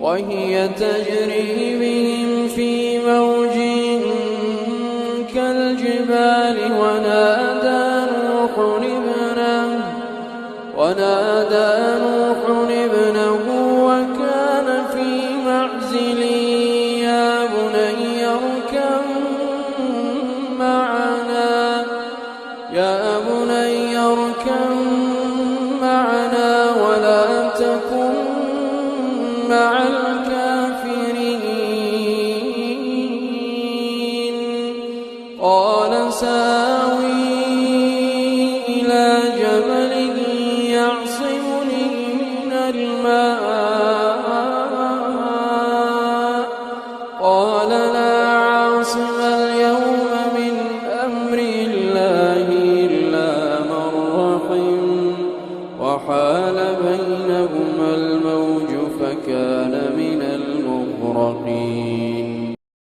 وهي تجري بهم في موج كالجبال ونادى نوح ابنه وكان في معزل يا بني اركب معنا ولا تكن مع الكافرين قال سآوي إلى جبل يعصمني من الماء قال لا عاصم اليوم من أمر الله إلا من رحم وحال بينهما الموج فكان من المغرقين